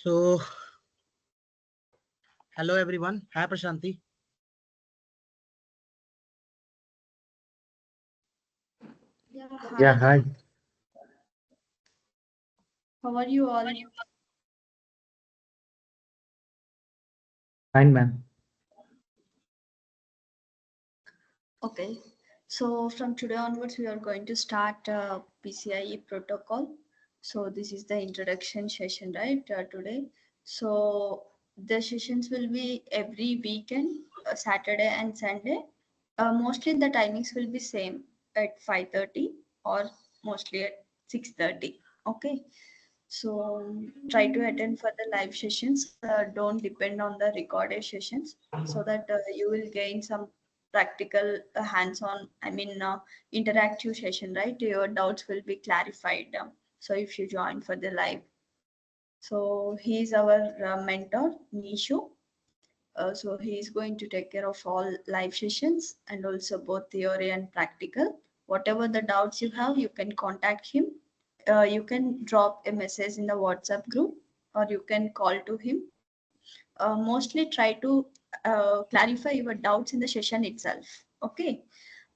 So, hello everyone. Hi Prashanti. Yeah, Yeah, hi. hi. How are you all? Fine, man. Okay. So from today onwards, we are going to start PCIe protocol. So this is the introduction session, right? Today. So the sessions will be every weekend, Saturday and Sunday. Mostly the timings will be same at 5:30 or mostly at 6:30. Okay. So try to attend for the live sessions. Don't depend on the recorded sessions, so that you will gain some practical, hands-on. I mean, interactive session. Right? Your doubts will be clarified. So if you join for the live, so he is our mentor, Nishu. So he is going to take care of all live sessions and also both theory and practical. Whatever the doubts you have, you can contact him. You can drop a message in the WhatsApp group or you can call to him. Mostly try to clarify your doubts in the session itself. Okay.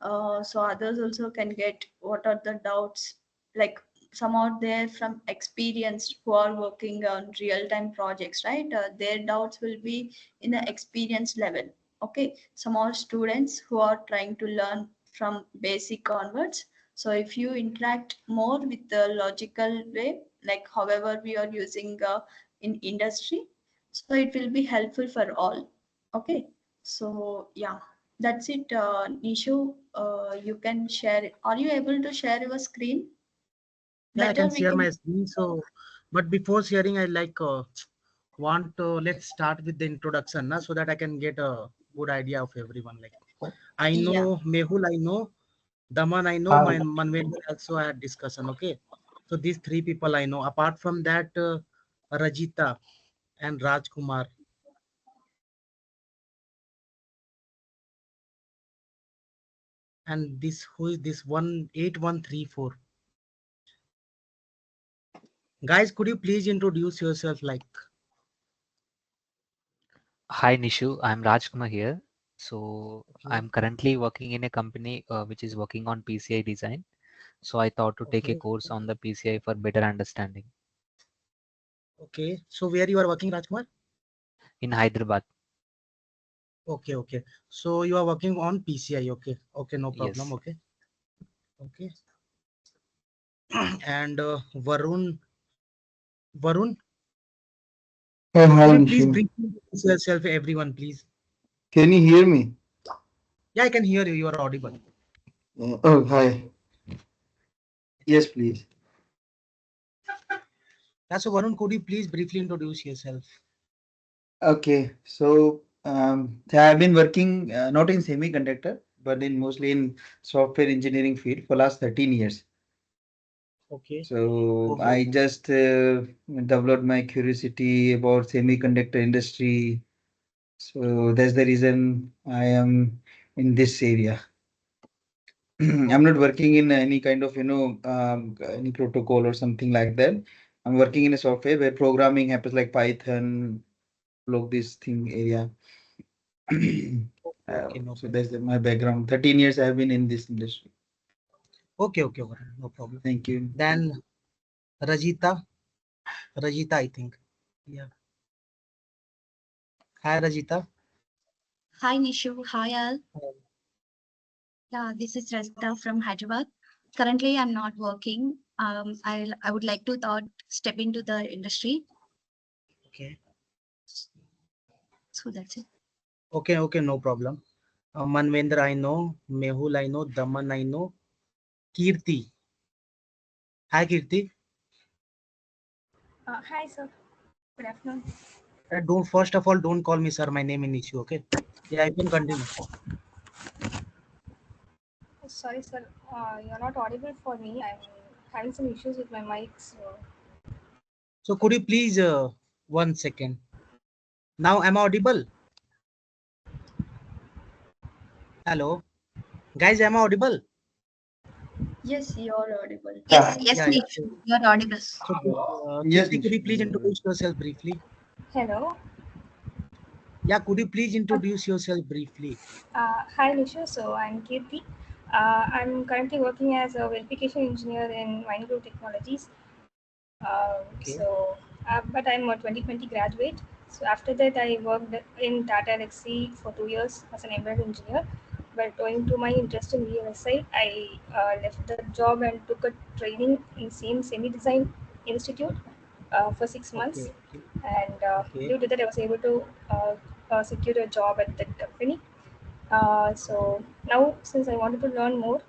So others also can get what are the doubts, like some out there from experienced who are working on real time projects, right? Their doubts will be in the experience level. Okay. Some are students who are trying to learn from basic onwards. So if you interact more with the logical way, like however we are using in industry, so it will be helpful for all. Okay. So yeah, that's it. Nishu, you can share it. Are you able to share your screen? Yeah, I Better can we share can. my screen. So, but before sharing, I want let's start with the introduction, na, so that I can get a good idea of everyone. Like I Yeah. know Mehul, I know Daman, I know Hi. my Manvel also I had discussion. Okay, so these three people I know. Apart from that, Rajita and Rajkumar, and this who is this 18134 guys? Could you please introduce yourself? Like, Hi Nishu, I'm Rajkumar here. So okay, I'm currently working in a company which is working on PCI design. So I thought to take a okay, course on the PCI for better understanding okay. So where you are working, Rajkumar? in Hyderabad. Okay, okay. So you are working on PCI. Okay, okay, no problem. Yes. Okay, okay. And Varun, Hi, could you please Nishu. brief yourself, everyone, please? Can you hear me? Yeah, I can hear you. You are audible. Oh, hi. Yes, please. Yeah, so Varun, could you please briefly introduce yourself? Okay, so I've been working not in semiconductor. but in mostly in software engineering field for last 13 years. Okay. So Okay. I just developed my curiosity about semiconductor industry. So that's the reason I am in this area. I'm not working in any kind of, any protocol or something like that. I'm working in a software where programming happens like Python, log this thing area. Okay. No So problem. that's my background. 13 years I have been in this industry. Okay. Okay. No problem. Thank you. Then Rajita. Rajita, I think. Yeah. Hi, Rajita. Hi Nishu, hi all. Um, Yeah, this is Rasta from Hyderabad. Currently, I'm not working. I would like to thought step into the industry. Okay. So that's it. Okay. Okay. No problem. Manvendra, I know. Mehul, I know. Daman, I know. Kirti. Hi, Kirti. Hi, sir. Good afternoon. Don't first of all, don't call me sir. My name is Nishu. Okay. Yeah, you can continue. Sorry, sir. You're not audible for me. I'm having some issues with my mic. So, So could you please 1 second? Now am I audible? Hello, guys. Am I audible? Yes, you're audible. Yes, Yeah. yes, Yeah. Yeah. Nishu, you're audible. So Yes, Kirti, could you Nishu. please introduce yourself briefly? hello. Yeah, could you please introduce yourself briefly? Hi, Nisha. So, I'm Kirti. I'm currently working as a verification engineer in Wine Group Technologies. Okay. But I'm a 2020 graduate. So after that, I worked in Tata Elxsi for 2 years as an embedded engineer. But owing to my interest in VLSI, I left the job and took a training in same semi-design institute for 6 months. Okay. Okay. And Okay. due to that, I was able to secure a job at that company. So now, since I wanted to learn more,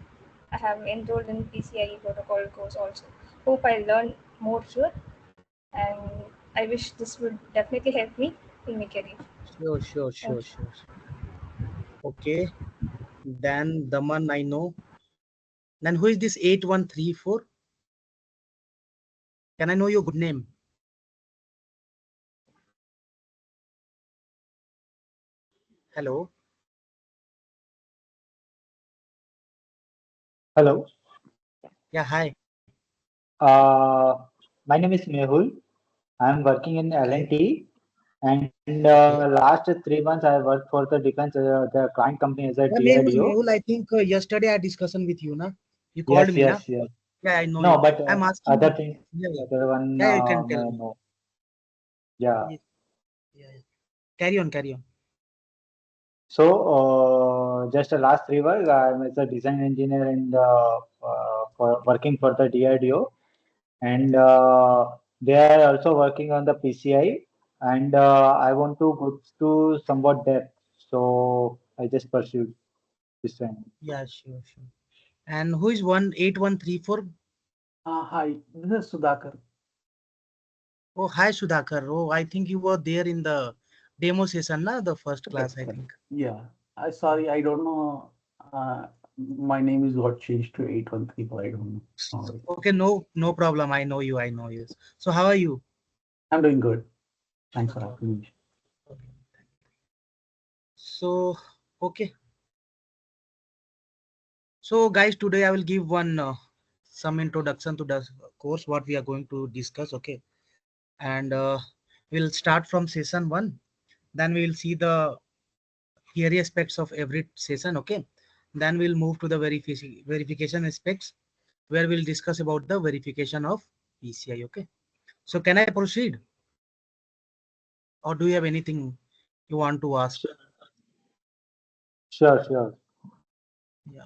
I have enrolled in PCIe protocol course also. Hope I learn more here, and I wish this would definitely help me in my career. Sure. Sure. Thank Sure. you. Sure. Okay. Then Daman, I know. Then who is this 8134? Can I know your good name? Hello. Hello. Yeah. Hi. Uh, my name is Mehul. I'm working in Okay. L&T, and Okay. last 3 months I worked for the defense, the client company is a Yeah, Mehul, DRDO. Mehul, I think yesterday I had discussion with you, na? You called Yes, me, na? yes, yes. Yeah, I know No, you. but I'm asking other you. thing, Yeah, yeah, other one, yeah, you can tell me. no. Yeah. Yeah, yeah, yeah. Carry on, carry on. So, just the last 3 months, I'm as a design engineer and for working for the DRDO, and they are also working on the PCI, and I want to go to somewhat depth, so I just pursued this one. Yeah, sure, sure. And who is 18134? Hi, this is Sudhakar. Oh, hi, Sudhakar. Oh, I think you were there in the demo session, na? The first class, Correct, I correct. think. Yeah, I don't know. My name is got changed to 8134. I don't know. Okay, no, no problem. I know you. I know you. So, how are you? I'm doing good. Thanks for Okay, okay. asking me. Okay. So, okay. So, guys, today I will give one some introduction to the course what we are going to discuss. Okay, and we'll start from session one. Then we will see the theory aspects of every session. Okay, then we'll move to the verification aspects where we'll discuss about the verification of PCI. Okay, so can I proceed, or do you have anything you want to ask? Sure, sure. Yeah.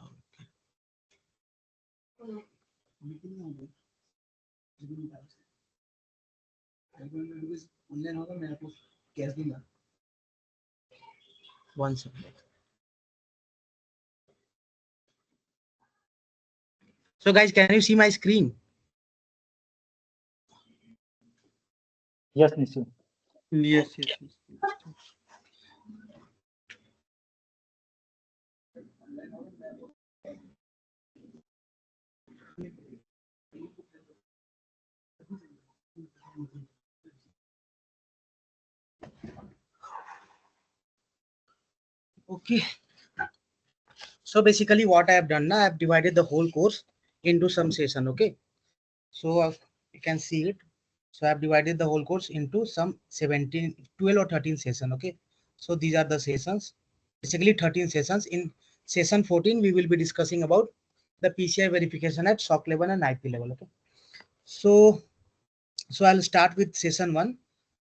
One second. So, guys, can you see my screen? Yes, Nisu. Yes, yes, yes. Okay. So basically what I have done now, I have divided the whole course into some session. Okay. So you can see it. So I have divided the whole course into some 17, 12 or 13 session. Okay. So these are the sessions, basically 13 sessions. In session 14, we will be discussing about the PCI verification at SOC level and IP level. Okay. So, so I'll start with session one.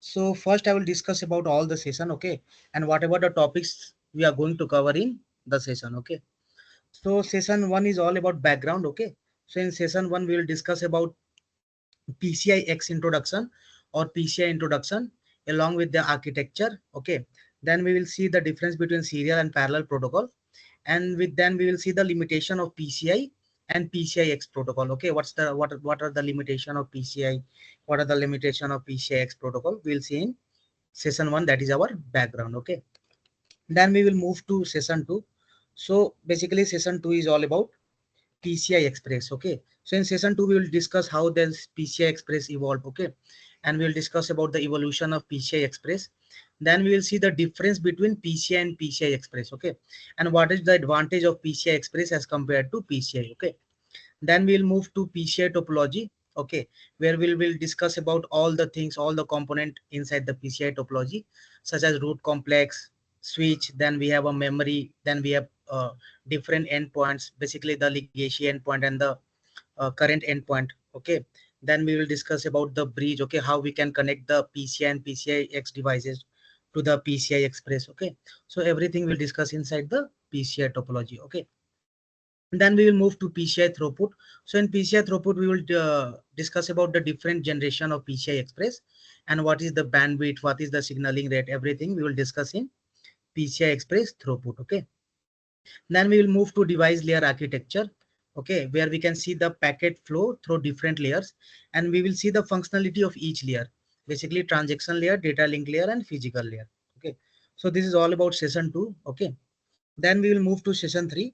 So first I will discuss about all the session. Okay. And whatever the topics we are going to cover in the session. Okay. So session one is all about background. Okay. So in session one, we will discuss about PCIX introduction or PCI introduction along with the architecture. Okay. Then we will see the difference between serial and parallel protocol. And with then we will see the limitation of PCI and PCIX protocol. Okay. What are the limitation of PCI? What are the limitation of PCIX protocol? We'll see in session one. That is our background. Okay. Then we will move to session two. So basically session two is all about PCI Express. Okay. So in session two, we will discuss how does PCI Express evolve. Okay. And we will discuss about the evolution of PCI Express. Then we will see the difference between PCI and PCI Express. Okay. And what is the advantage of PCI Express as compared to PCI. Okay. Then we'll move to PCI topology. Okay. Where we will discuss about all the things, all the component inside the PCI topology, such as root complex, switch. Then we have a memory. Then we have different endpoints, basically the legacy endpoint and the current endpoint. Okay. Then we will discuss about the bridge. Okay. How we can connect the PCI and PCIX devices to the PCI Express. Okay. So everything we'll discuss inside the PCI topology. Okay. Then we will move to PCI throughput. So in PCI throughput, we will discuss about the different generation of PCI Express and what is the bandwidth, what is the signaling rate, everything we will discuss in PCI Express throughput. Okay. Then we will move to device layer architecture. Okay. Where we can see the packet flow through different layers and we will see the functionality of each layer, basically transaction layer, data link layer and physical layer. Okay. So this is all about session two. Okay. Then we will move to session three.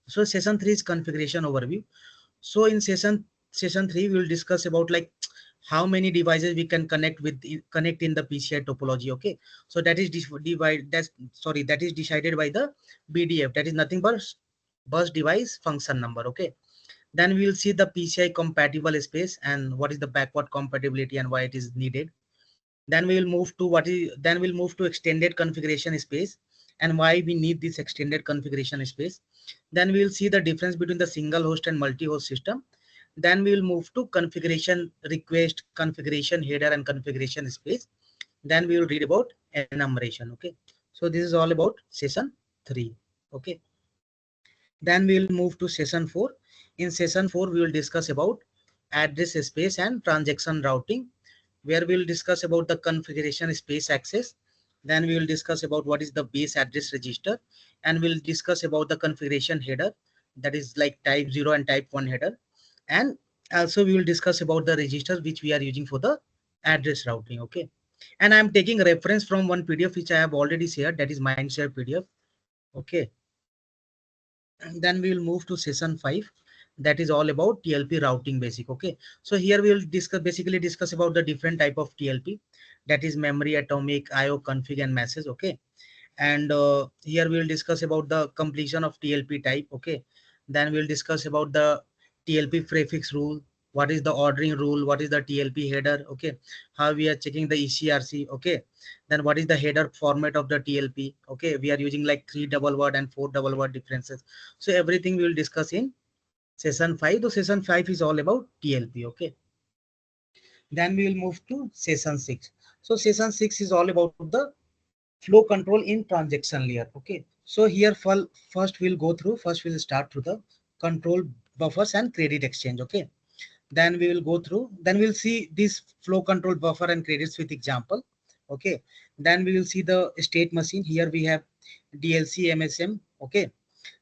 So session three is configuration overview. So in session three, we will discuss about like how many devices we can connect in the PCI topology. Okay. So that is that is decided by the BDF. That is nothing but bus device function number. Okay. Then we will see the PCI compatible space and what is the backward compatibility and why it is needed. Then we will move to extended configuration space and why we need this extended configuration space. Then we will see the difference between the single host and multi-host system. Then we will move to configuration request, configuration header and configuration space. Then we will read about enumeration. Okay. So this is all about session 3. Okay. Then we will move to session 4. In session 4, we will discuss about address space and transaction routing, where we will discuss about the configuration space access. Then we will discuss about what is the base address register, and we'll discuss about the configuration header, that is like type 0 and type 1 header. And also we will discuss about the registers which we are using for the address routing. Okay. And I'm taking reference from one PDF which I have already shared, that is Mindshare PDF. Okay. And then we will move to session 5, that is all about TLP routing basic. Okay. So here we will discuss about the different type of TLP, that is memory, atomic, IO, config and message. Okay. And here we will discuss about the completion of TLP type. Okay. Then we'll discuss about the TLP prefix rule, what is the ordering rule, what is the TLP header. Okay. How we are checking the ECRC. Okay. Then what is the header format of the TLP. Okay. We are using like 3 double word and 4 double word differences. So everything we will discuss in session 5. So session 5 is all about TLP. Okay. Then we will move to session 6. So session 6 is all about the flow control in transaction layer. Okay. So here first we'll start through the control buffers and credit exchange. Okay. Then we will go through, then we'll see this flow control buffer and credits with example. Okay. Then we will see the state machine. Here we have DLC MSM. Okay.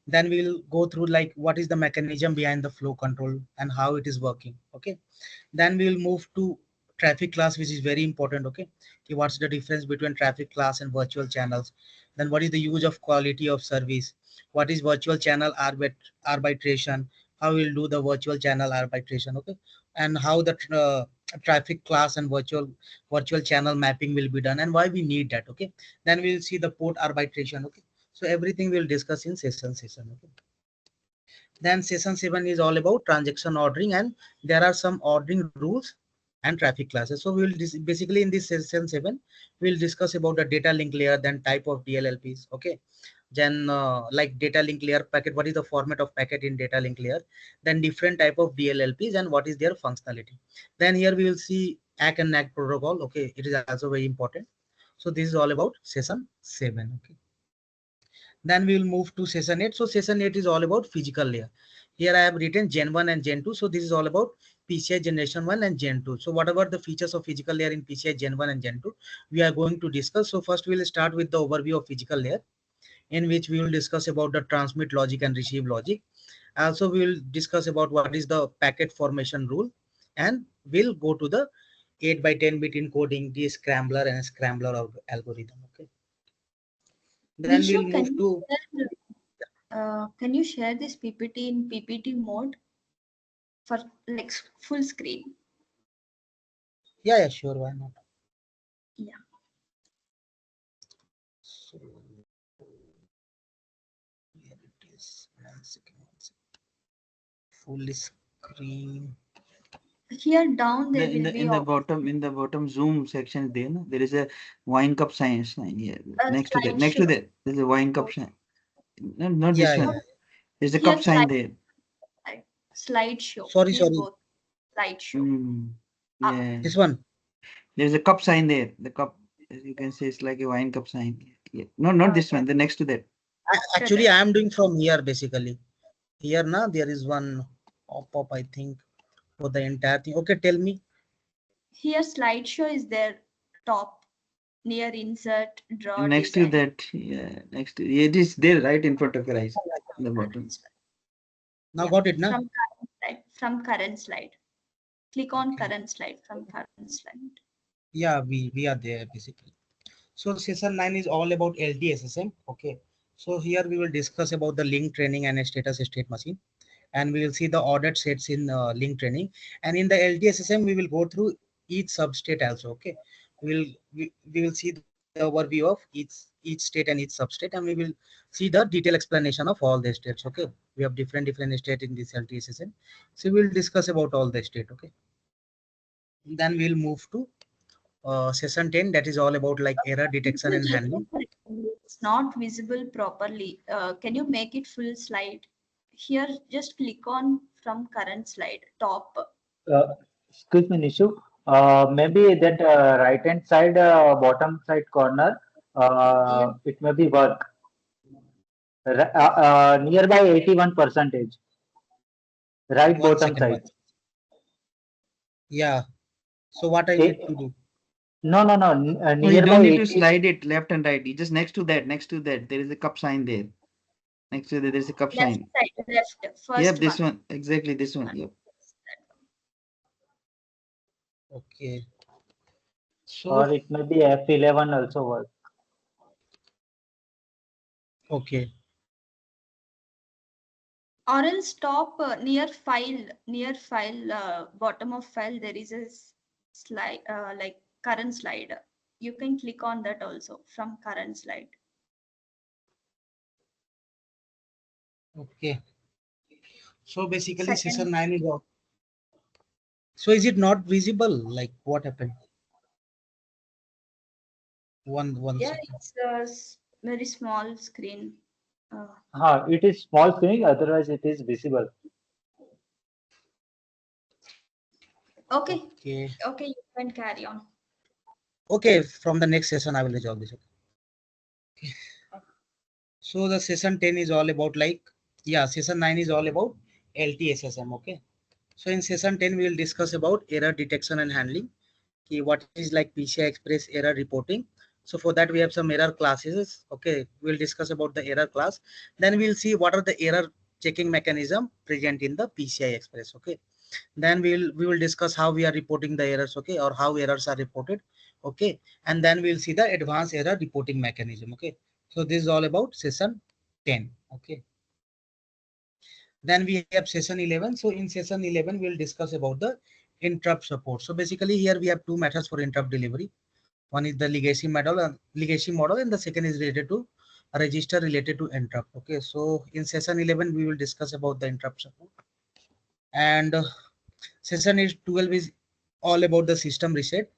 Then we will go through like what is the mechanism behind the flow control and how it is working. Okay. Then we will move to traffic class, which is very important. Okay. Okay, what's the difference between traffic class and virtual channels? Then what is the use of quality of service? What is virtual channel arbitration? How we'll do the virtual channel arbitration? Okay. And how the traffic class and virtual channel mapping will be done and why we need that. Okay. Then we'll see the port arbitration. Okay. So everything we'll discuss in session. Okay. Then session 7 is all about transaction ordering, and there are some ordering rules and traffic classes. So we will basically in this session 7 we'll discuss about the data link layer, then type of DLLPs. Okay. Then like data link layer packet, what is the format of packet in data link layer, then different type of DLLPs and what is their functionality. Then here we will see ACK and NAC protocol. Okay, it is also very important. So this is all about session 7. Okay. Then we will move to session 8. So session 8 is all about physical layer. Here I have written Gen 1 and Gen 2. So this is all about PCI generation 1 and Gen 2. So whatever the features of physical layer in PCI Gen 1 and Gen 2, we are going to discuss. So first we will start with the overview of physical layer, in which we will discuss about the transmit logic and receive logic. Also we will discuss about what is the packet formation rule, and we'll go to the 8 by 10 bit encoding, the scrambler and scrambler algorithm. Okay. Then we'll Vishu, move to can you share this PPT in PPT mode for like full screen? yeah, sure, why not. Yeah. So here it is. 1 second. Full screen. Here down there In will the be in the bottom zoom section there, no? There is a wine cup sign here. a Next to slideshow. that, there's a wine cup sign. No, not this Yeah. one. There's a Here cup sign there. slideshow. Sorry, Please sorry. go slideshow. Mm, Up. yeah. This one. There's a cup sign there. The cup, as you can see, it's like a wine cup sign. Yeah. No, not this one. The next to that. Actually, I am doing from here basically. Here now there is one pop-up, I think, for the entire thing. Okay, tell me. Here slideshow is there top near insert draw Next to design. that, yeah, next to it is there right in front of your eyes. In the bottom. Now Yeah, got it now. From current slide. Click on Okay. current slide from current slide. Yeah, we are there basically. So session 9 is all about LTSSM. Okay. So here we will discuss about the link training and a status state machine, and we will see the ordered sets in link training. And in the LTSSM, we will go through each substate also. Okay. We will see the overview of each state and each substate, and we will see the detailed explanation of all the states. Okay. We have different state in this LTSSM. So we will discuss about all the state. Okay. Then we'll move to session 10, that is all about like error detection and handling. It's not visible properly. Can you make it full slide? Here, just click on from current slide top. Excuse me, Nishu. Maybe that right hand side, bottom side corner, Yeah. it may be work. Nearby 81 percentage. Right 1 second, bottom one. side. Yeah. So what I need Eh, to do? No, no, no. No, you Nearby don't need to 80. slide it left and right. You just next to that, there is a cup sign there. Next to that, there's a cup Left sign. side, left, Yep, first this one. one. Exactly this one. Yep. Okay. So Or it may be F11 also work. okay. Or else top near file, bottom of file, there is a slide, like current slide. You can click on that also from current slide. Okay. So basically Second, session 9 is off. So is it not visible? Like what happened? One yeah, second. it's a very small screen. It is small screen, otherwise it is visible. Okay, Okay. okay, you can carry on. Okay. From the next session, I will resolve this. So the session 10 is all about like, yeah, session 9 is all about LTSSM. Okay. So in session 10, we will discuss about error detection and handling. Okay, what is like PCI Express error reporting. So for that, we have some error classes. Okay. We'll discuss about the error class. Then we'll see what are the error checking mechanism present in the PCI Express. Okay. Then we will discuss how we are reporting the errors. Okay. Or how errors are reported. Okay. And then we'll see the advanced error reporting mechanism. Okay. So this is all about session 10. Okay. Then we have session 11. So in session 11, we'll discuss about the interrupt support. So basically here we have two methods for interrupt delivery. One is the legacy model, and the second is related to a register related to interrupt. Okay, so in session 11 we will discuss about the interrupt support, and session is 12 is all about the system reset.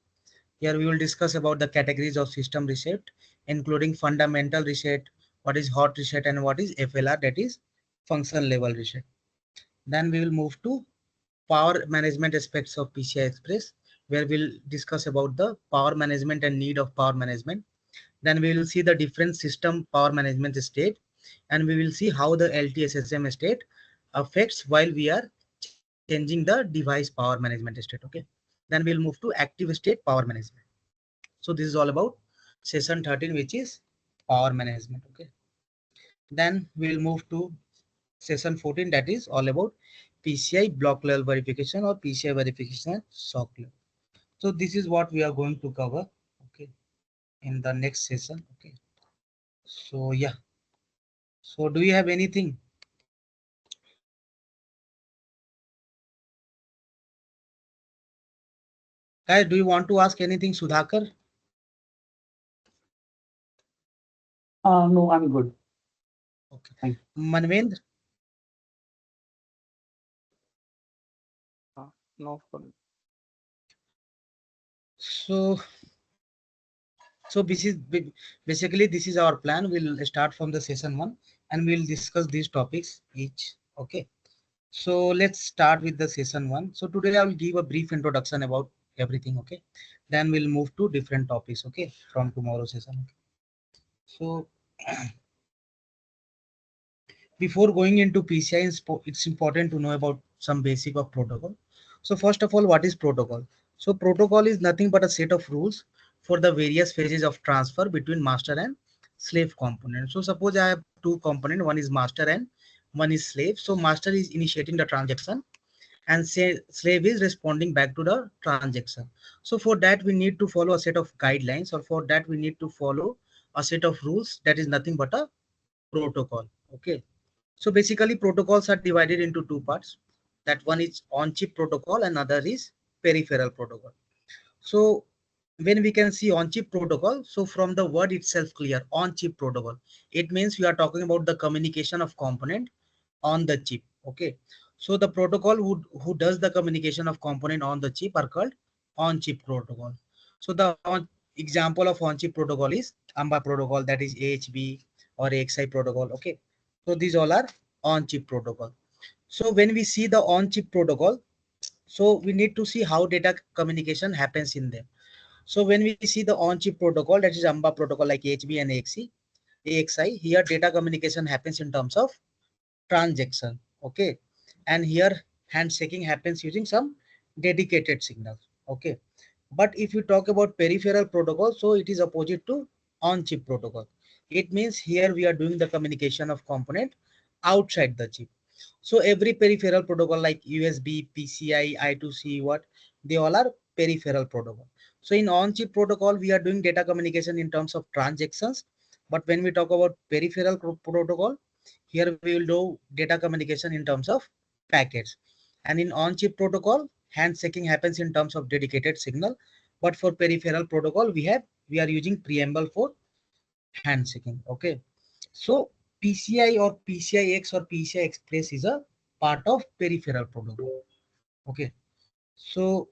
Here we will discuss about the categories of system reset, including fundamental reset, what is hot reset, and what is FLR, that is function level reset. Then we will move to power management aspects of PCI Express, where we'll discuss about the power management and need of power management. Then we will see the different system power management state, and we will see how the LTSSM state affects while we are changing the device power management state. Okay. Then we'll move to active state power management. So this is all about session 13, which is power management. Okay. Then we'll move to session 14, that is all about PCI block level verification or PCI verification at SOC level. So this is what we are going to cover, okay, in the next session. Okay. So yeah. So do you have anything? Guys, do you want to ask anything, Sudhakar? No, I'm good. Okay. Thank Manvendra? No problem. So basically this is our plan. We'll start from the session 1 and we'll discuss these topics each. Okay. So let's start with the session 1. So today I will give a brief introduction about everything. Okay. Then we'll move to different topics. Okay. From tomorrow's session. Okay. So before going into PCI, it's important to know about some basic of protocol. So first of all, what is protocol? So protocol is nothing but a set of rules for the various phases of transfer between master and slave component. So suppose I have two components, one is master and one is slave. So master is initiating the transaction and say slave is responding back to the transaction. So for that we need to follow a set of guidelines, or for that we need to follow a set of rules that is nothing but a protocol. Okay. So basically protocols are divided into two parts. That one is on-chip protocol and other is peripheral protocol. So when we can see on-chip protocol, so from the word itself clear, on-chip protocol, it means we are talking about the communication of component on the chip. Okay. So the protocol who does the communication of component on the chip are called on-chip protocol. So the example of on-chip protocol is AMBA protocol, that is AHB or AXI protocol. Okay. So these all are on-chip protocol. So when we see the on-chip protocol, so we need to see how data communication happens in them. So when we see the on-chip protocol, that is AMBA protocol like AHB and AXI, here data communication happens in terms of transaction. Okay. And here handshaking happens using some dedicated signals. Okay. But if you talk about peripheral protocol, so it is opposite to on-chip protocol. It means here we are doing the communication of component outside the chip. So every peripheral protocol like USB, PCI, I2C, what, they all are peripheral protocol. So in on-chip protocol, we are doing data communication in terms of transactions. But when we talk about peripheral protocol, here we will do data communication in terms of packets. And in on-chip protocol, handshaking happens in terms of dedicated signal. But for peripheral protocol, we are using preamble for handshaking. Okay. So PCI or PCIX or PCI Express is a part of peripheral protocol. Okay. So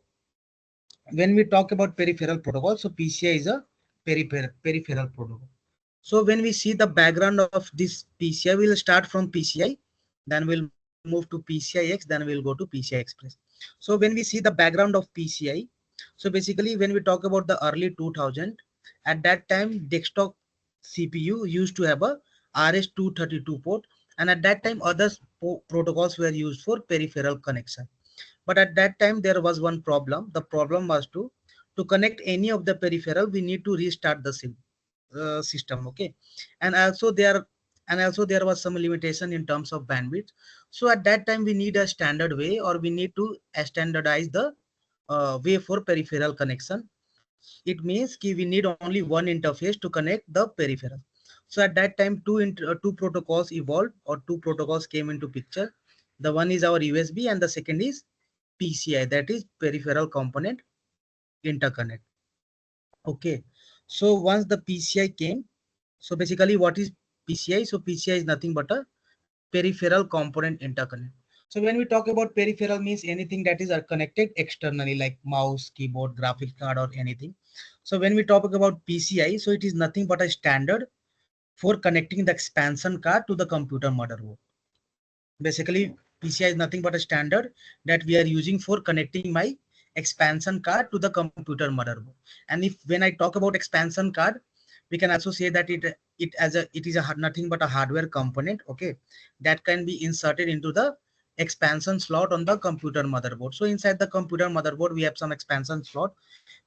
when we talk about peripheral protocol, so PCI is a peripheral protocol. So when we see the background of this PCI, we'll start from PCI, then we'll move to PCIX, then we'll go to PCI Express. So when we see the background of PCI, so basically when we talk about the early 2000, at that time desktop CPU used to have a RS-232 port, and at that time other protocols were used for peripheral connection. But at that time there was one problem. The problem was to connect any of the peripheral, we need to restart the system. Okay. And also there was some limitation in terms of bandwidth. So at that time we need a standard way, or we need to standardize the way for peripheral connection. It means we need only one interface to connect the peripheral. So at that time two protocols evolved, or two protocols came into picture. The one is our USB and the second is PCI, that is peripheral component interconnect. Okay. So once the PCI came, so basically what is PCI. So PCI is nothing but a peripheral component interconnect. So when we talk about peripheral means anything that is connected externally like mouse, keyboard, graphics card or anything. So when we talk about PCI, so it is nothing but a standard for connecting the expansion card to the computer motherboard. Basically, PCI is nothing but a standard that we are using for connecting my expansion card to the computer motherboard. And if when I talk about expansion card, we can also say that it is a nothing but a hardware component, okay, that can be inserted into the expansion slot on the computer motherboard. So inside the computer motherboard, we have some expansion slot.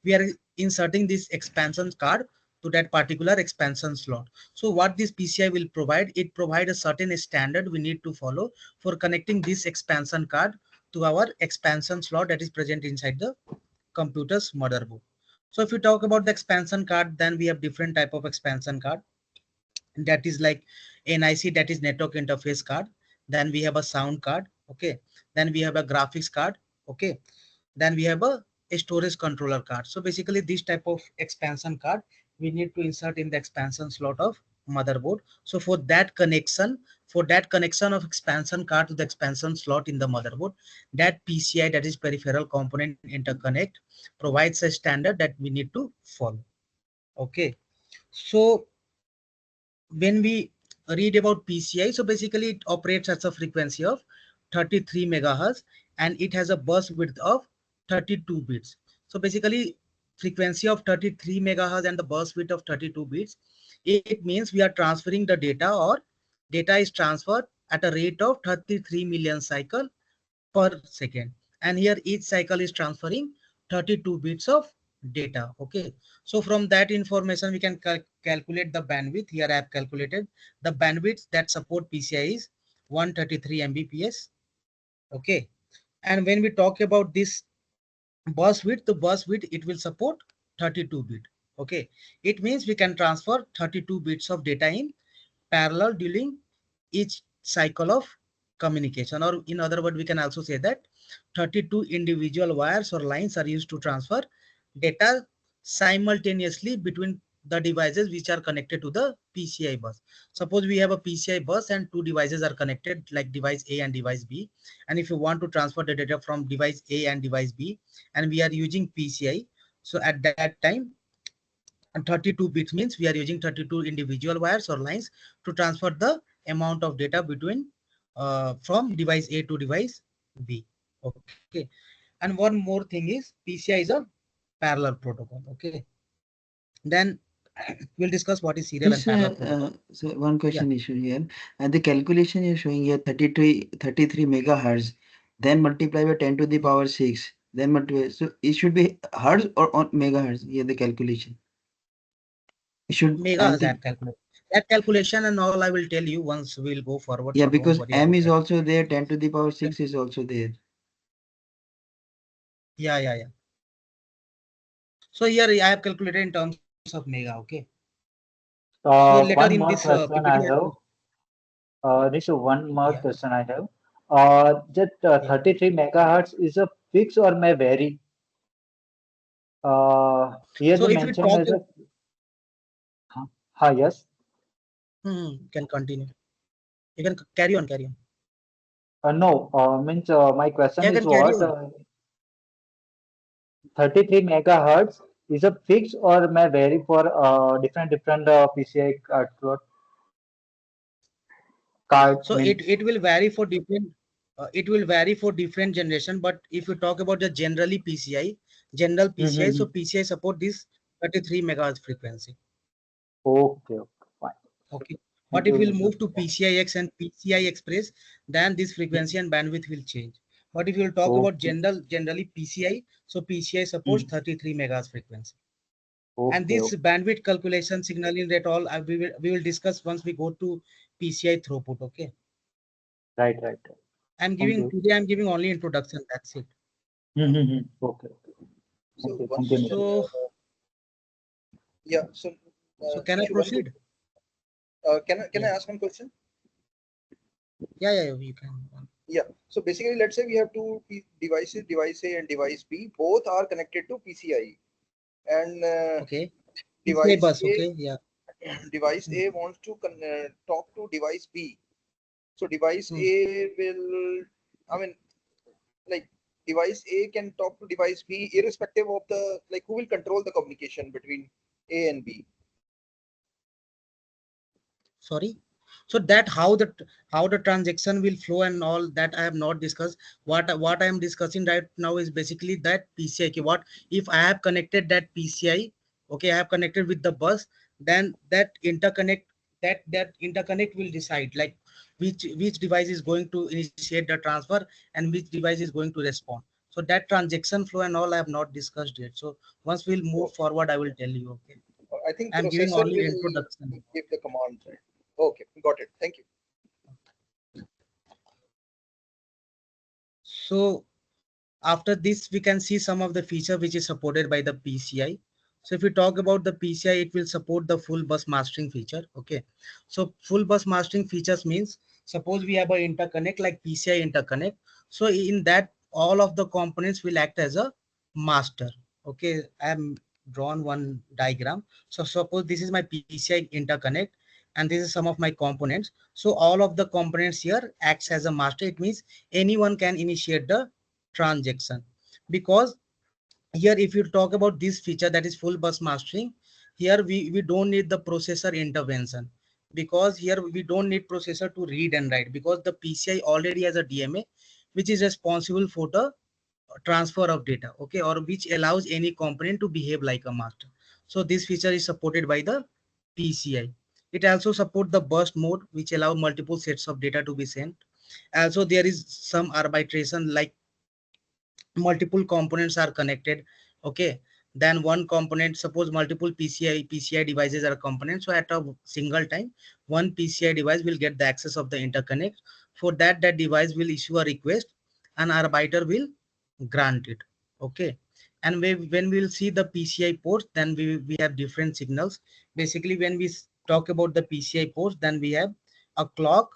We are inserting this expansion card to that particular expansion slot. So what this PCI will provide, it provide a certain standard we need to follow for connecting this expansion card to our expansion slot that is present inside the computer's motherboard. So if you talk about the expansion card, then we have different type of expansion card. That is like NIC, that is network interface card. Then we have a sound card, okay. Then we have a graphics card, okay. Then we have a storage controller card. So basically this type of expansion card we need to insert in the expansion slot of motherboard. So for that connection of expansion card to the expansion slot in the motherboard, that PCI, that is peripheral component interconnect, provides a standard that we need to follow, okay. So when we read about PCI, so basically it operates at a frequency of 33 megahertz and it has a bus width of 32 bits. So basically frequency of 33 megahertz and the bus width of 32 bits, it means we are transferring the data, or data is transferred at a rate of 33 million cycle per second. And here each cycle is transferring 32 bits of data, okay. So from that information we can calculate the bandwidth. Here I have calculated the bandwidth that support PCI is 133 Mbps, okay. And when we talk about this bus width, the bus width, it will support 32 bit, okay. It means we can transfer 32 bits of data in parallel during each cycle of communication, or in other words we can also say that 32 individual wires or lines are used to transfer data simultaneously between the devices which are connected to the PCI bus. Suppose we have a PCI bus and two devices are connected like device A and device B, and if you want to transfer the data from device A and device B and we are using PCI, so at that time, and 32 bits means we are using 32 individual wires or lines to transfer the amount of data between from device A to device B, okay. And one more thing is PCI is a parallel protocol, okay. Then we'll discuss what is serial and Yes, parallel protocol. so one Yeah, question issue here. The calculation you're showing here 33 megahertz, then multiply by 10 to the power 6, then multiply. So it should be hertz or on megahertz here the calculation. It should megas anti. that calculation. That calculation and all I will tell you once we'll go forward. Yeah, So don't because worry M about is that. also there, 10 to the power 6 is also there. Yeah. So here I have calculated in terms of mega, okay. So later in One this more question PPT, I have. This is one more yeah, question I have. That yeah. 33 megahertz is a fix or may vary? Here So they if we mention talk, as a yes. can continue. You can carry on. No, means my question Yeah, you is can carry what on. 33 megahertz is a fix or may vary for different PCI card So means. it will vary for different. It will vary for different generation. But if you talk about the general PCI, so Mm-hmm. PCI support this 33 megahertz frequency. Okay, fine. Okay. Thank But if we'll you. move to PCIX and PCI Express, then this frequency and bandwidth will change. But if you'll talk about Okay. generally PCI, so PCI supports Mm. 33 megahertz frequency. And Okay, this okay. bandwidth calculation signaling rate all we will discuss once we go to PCI throughput. Okay. Right. Thank you. I'm giving only introduction. That's it. Mm-hmm. Okay. Thank So you. one Continue. question. So Yeah. So can I Nishu, one proceed? can I Yeah. ask one question? Yeah. You can. Yeah. So basically, let's say we have two devices, device A and device B. Both are connected to PCIe, and Okay. PCI device bus. A, Okay. Yeah. device A wants to talk to device B. So device Hmm. A will, I mean, like device A can talk to device B irrespective of the, like, who will control the communication between A and B. Sorry. So that how the transaction will flow and all that I have not discussed. What I am discussing right now is basically that PCI key. What if I have connected that PCI? Okay, I have connected with the bus. Then that interconnect will decide like which device is going to initiate the transfer and which device is going to respond. So that transaction flow and all I have not discussed yet. So once we'll move So forward, I will tell you. Okay, I think I'm giving processor only will introduction. give the command, right? Okay, got it. Thank you. So after this, we can see some of the feature which is supported by the PCI. So if we talk about the PCI, it will support the full bus mastering feature. Okay. So full bus mastering features means suppose we have a interconnect like PCI interconnect. So in that, all of the components will act as a master. Okay. I am drawn one diagram. So suppose this is my PCI interconnect and this is some of my components. So all of the components here acts as a master. It means anyone can initiate the transaction, because here if you talk about this feature that is full bus mastering, here we don't need the processor intervention, because here we don't need processor to read and write, because the PCI already has a DMA which is responsible for the transfer of data, okay, or which allows any component to behave like a master. So this feature is supported by the PCI. It also support the burst mode which allow multiple sets of data to be sent. Also there is some arbitration like multiple components are connected. Okay, then one component, suppose multiple PCI devices are components, so at a single time one PCI device will get the access of the interconnect. For that, that device will issue a request and arbiter will grant it. Okay, and when we will see the PCI ports, then we have different signals. Basically when we talk about the PCI ports, then we have a clock,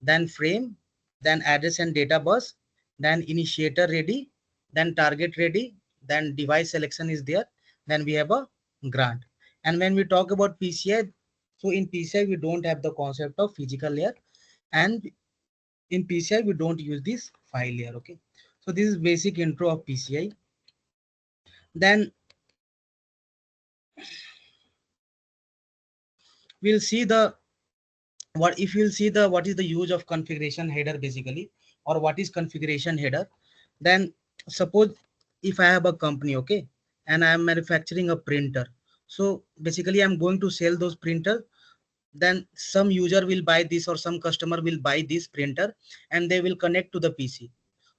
then frame, then address and data bus, then initiator ready, then target ready, then device selection is there, then we have a grant. And when we talk about PCI, so in PCI we don't have the concept of physical layer, and in PCI we don't use this file layer. Okay, so this is basic intro of PCI. Then we'll see the what if you'll see the what is the use of configuration header basically, or what is configuration header. Then suppose if I have a company, okay, and I am manufacturing a printer, so basically I'm going to sell those printer. Then some user will buy this or some customer will buy this printer and they will connect to the PC.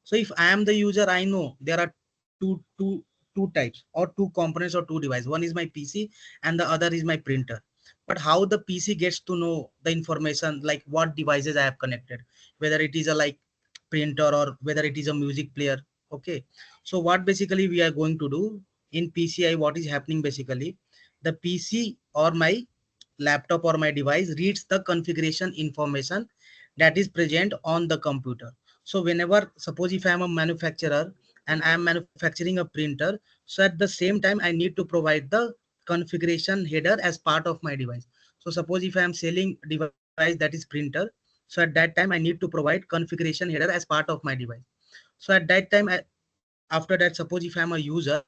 So if I am the user, I know there are two two two types or two components or two devices. One is my PC and the other is my printer. But how the PC gets to know the information like what devices I have connected, whether it is a like printer or whether it is a music player. Okay, so what basically we are going to do in PCI, what is happening basically, the PC or my laptop or my device reads the configuration information that is present on the computer. So whenever, suppose if I am a manufacturer and I am manufacturing a printer, so at the same time I need to provide the configuration header as part of my device. So suppose if I am selling device that is printer, so at that time I need to provide configuration header as part of my device. So at that time after that, suppose if I'm a user,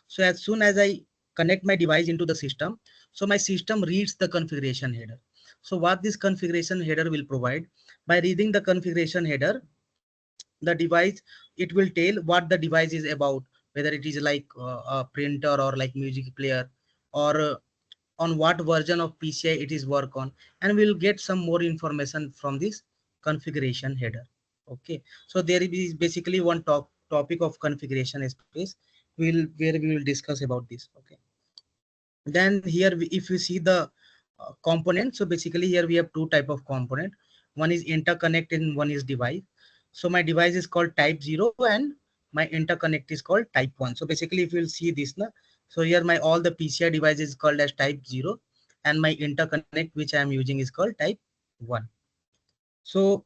so as soon as I connect my device into the system, so my system reads the configuration header. So what this configuration header will provide, by reading the configuration header, the device, it will tell what the device is about, whether it is like a printer or like music player, or on what version of PCI it is work on, and we'll get some more information from this configuration header. Okay, so there is basically one topic of configuration space will where we will discuss about this. Okay, then here if you see the component, so basically here we have two type of component. One is interconnect and one is device. So my device is called type 0 and my interconnect is called type 1. So basically if you'll see this na, so here my all the PCI devices called as type 0 and my interconnect which I am using is called type 1. So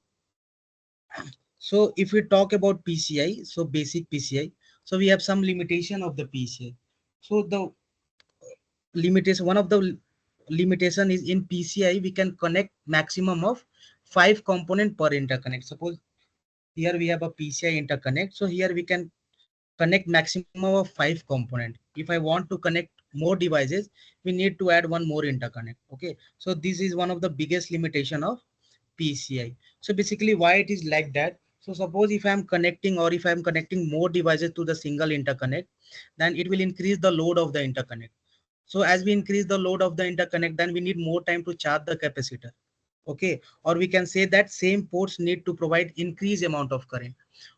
if we talk about PCI, so basic PCI, so we have some limitation of the PCI. So the limitation, one of the limitation is in PCI we can connect maximum of 5 component per interconnect. Suppose here we have a PCI interconnect, so here we can connect maximum of 5 component. If I want to connect more devices, we need to add one more interconnect. Okay, so this is one of the biggest limitation of PCI. So basically why it is like that. So suppose if I am connecting or if I am connecting more devices to the single interconnect, then it will increase the load of the interconnect. So as we increase the load of the interconnect, then we need more time to charge the capacitor. Okay, or we can say that same ports need to provide increased amount of current,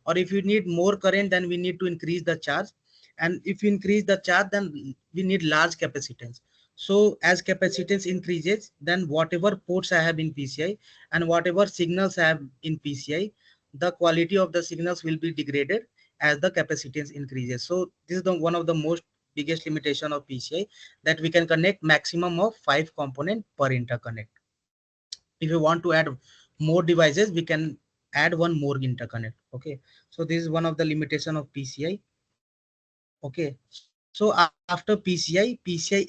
or if you need more current, then we need to increase the charge, and if you increase the charge, then we need large capacitance. So as capacitance increases, then whatever ports I have in PCI and whatever signals I have in PCI, the quality of the signals will be degraded as the capacitance increases. So this is the one of the most biggest limitation of PCI, that we can connect maximum of 5 component per interconnect. If you want to add more devices, we can add one more interconnect. Okay, so this is one of the limitation of PCI. Okay, so after PCI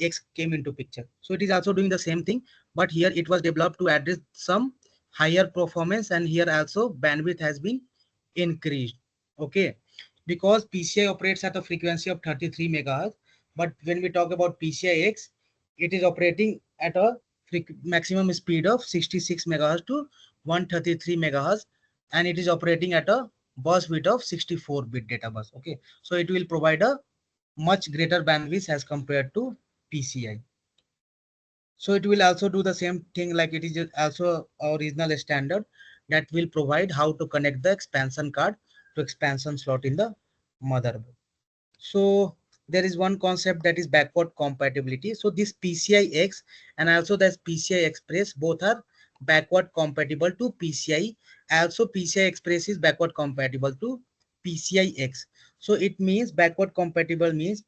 X came into picture. So it is also doing the same thing, but here it was developed to address some higher performance, and here also bandwidth has been increased. Okay, because PCI operates at a frequency of 33 megahertz, but when we talk about PCI X, it is operating at a maximum speed of 66 megahertz to 133 megahertz, and it is operating at a bus width of 64-bit data bus. Okay, so it will provide a much greater bandwidth as compared to PCI. So it will also do the same thing, like it is also original standard that will provide how to connect the expansion card to expansion slot in the motherboard. So there is one concept, that is backward compatibility. So this PCI X and also this PCI Express both are backward compatible to PCI. Also PCI Express is backward compatible to PCI X. So it means backward compatible means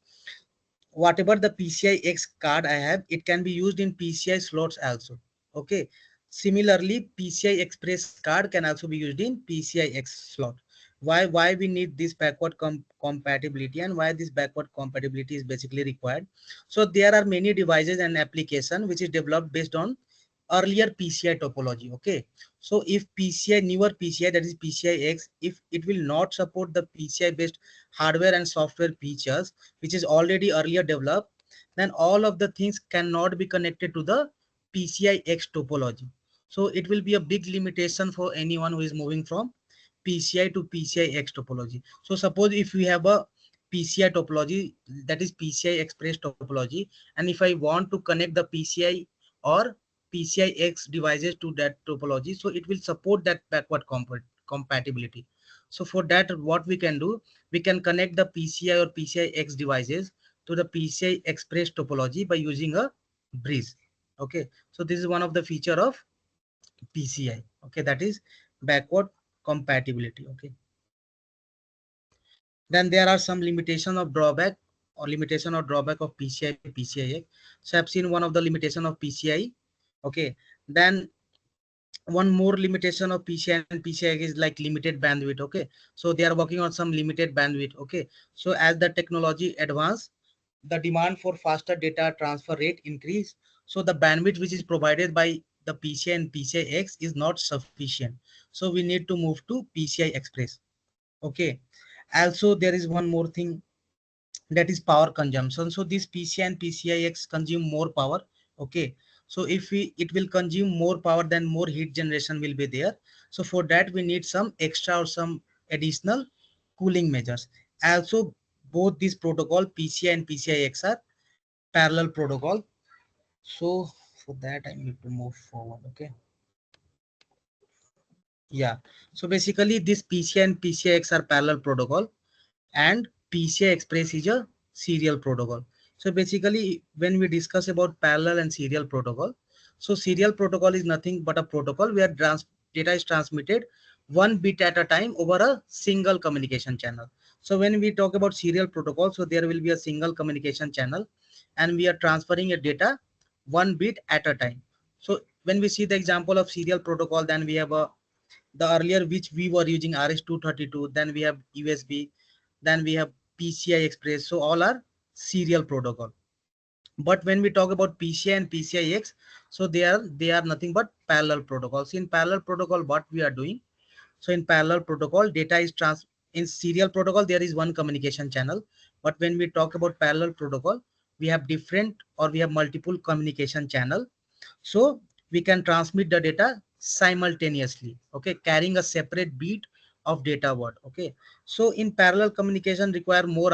whatever the PCI X card I have, it can be used in PCI slots also. Okay. Similarly, PCI Express card can also be used in PCI X slot. Why we need this backward compatibility, and why this backward compatibility is basically required? So there are many devices and application which is developed based on earlier PCI topology. Okay, so if PCI newer PCI, that is PCI X, if it will not support the PCI based hardware and software features which is already earlier developed, then all of the things cannot be connected to the PCI X topology. So it will be a big limitation for anyone who is moving from PCI to PCI X topology. So suppose if we have a PCI topology, that is PCI Express topology, and if I want to connect the PCI or PCI X devices to that topology, so it will support that backward compatibility. So for that, what we can do, we can connect the PCI or PCI X devices to the PCI Express topology by using a bridge. Okay, so this is one of the feature of PCI. Okay, that is backward compatibility. Okay, then there are some limitation of drawback or limitation or drawback of PCI PCIe. So I've seen one of the limitation of PCI. Okay, then one more limitation of PCI and PCI is like limited bandwidth. Okay, so they are working on some limited bandwidth. Okay, so as the technology advance, the demand for faster data transfer rate increase, so the bandwidth which is provided by the PCI and PCI X is not sufficient, so we need to move to PCI Express. Okay, also there is one more thing, that is power consumption. So this PCI and PCIX consume more power. Okay, so if we it will consume more power, then more heat generation will be there. So for that we need some extra or some additional cooling measures. Also both these protocol PCI and PCIX are parallel protocol. So for that I need to move forward. Okay, yeah, so basically this PCI and PCIX are parallel protocol, and PCI Express is a serial protocol. So basically when we discuss about parallel and serial protocol, so serial protocol is nothing but a protocol where data is transmitted one bit at a time over a single communication channel. So when we talk about serial protocol, so there will be a single communication channel and we are transferring a data one bit at a time. So when we see the example of serial protocol, then we have a the earlier which we were using RS-232, then we have USB, then we have PCI Express. So all are serial protocol. But when we talk about PCI and PCIX, so they are nothing but parallel protocols. In parallel protocol, what we are doing, so in parallel protocol, data is in serial protocol, there is one communication channel. But when we talk about parallel protocol, we have different or we have multiple communication channel. So we can transmit the data simultaneously, okay, carrying a separate beat of data word. Okay, so in parallel communication require more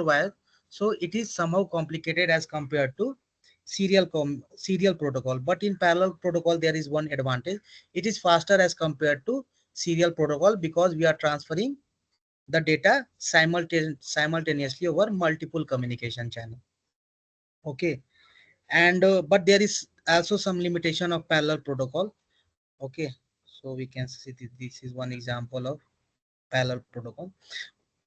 wires. So it is somehow complicated as compared to serial protocol. But in parallel protocol, there is one advantage: it is faster as compared to serial protocol, because we are transferring the data simultaneously over multiple communication channel. Okay, and but there is also some limitation of parallel protocol. Okay, so we can see this is one example of parallel protocol.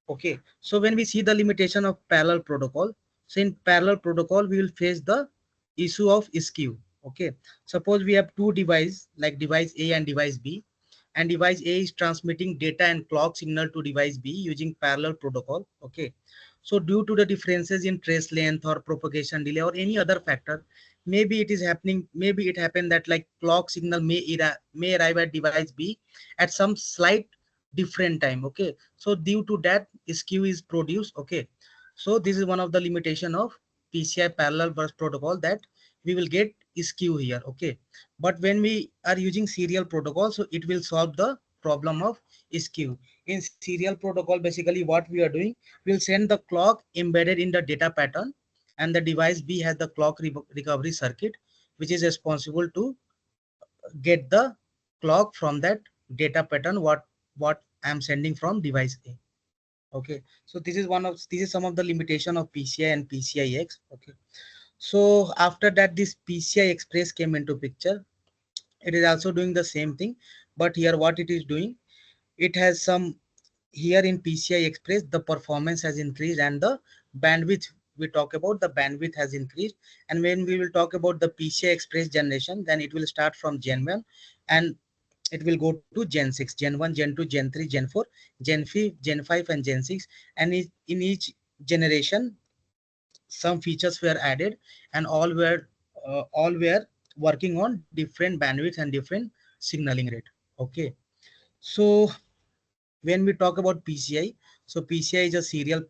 Okay, so when we see the limitation of parallel protocol, so in parallel protocol we will face the issue of skew. Okay, suppose we have two devices like device A and device B, and device A is transmitting data and clock signal to device B using parallel protocol. Okay, so due to the differences in trace length or propagation delay or any other factor, maybe it is happening, maybe it happened that like clock signal may arrive at device B at some slight different time. Okay, so due to that skew is produced. Okay, so this is one of the limitation of PCI parallel bus protocol, that we will get skew here. Okay, but when we are using serial protocol, so it will solve the problem of skew. In serial protocol, basically what we are doing, we'll send the clock embedded in the data pattern, and the device B has the clock recovery circuit, which is responsible to get the clock from that data pattern what I'm sending from device A. Okay, so this is some of the limitation of PCI and PCIX. Okay, so after that this PCI Express came into picture. It is also doing the same thing, but here what it is doing, it has some, here in PCI Express the performance has increased and the bandwidth, we talk about the bandwidth has increased. And when we will talk about the PCI Express generation, then it will start from Gen 1 and it will go to Gen 6, Gen 1, Gen 2, Gen 3, Gen 4, Gen 5 and Gen 6. And in each generation some features were added, and all were working on different bandwidth and different signaling rate. Okay, so when we talk about PCI, so PCI is a serial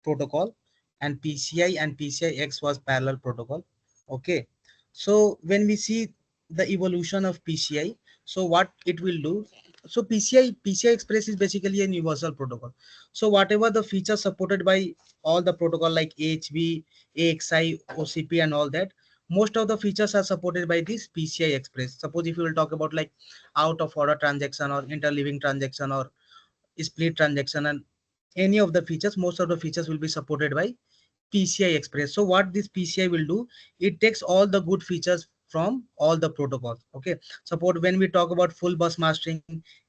protocol, and PCI and PCIX was parallel protocol. Okay, so when we see the evolution of PCI, so what it will do, so PCI Express is basically a universal protocol. So whatever the features supported by all the protocol like AHV, AXI, OCP and all that, most of the features are supported by this PCI Express. Suppose if you will talk about like out of order transaction or interleaving transaction or split transaction and any of the features, most of the features will be supported by PCI Express. So what this PCI will do, it takes all the good features from all the protocols. Okay, suppose when we talk about full bus mastering,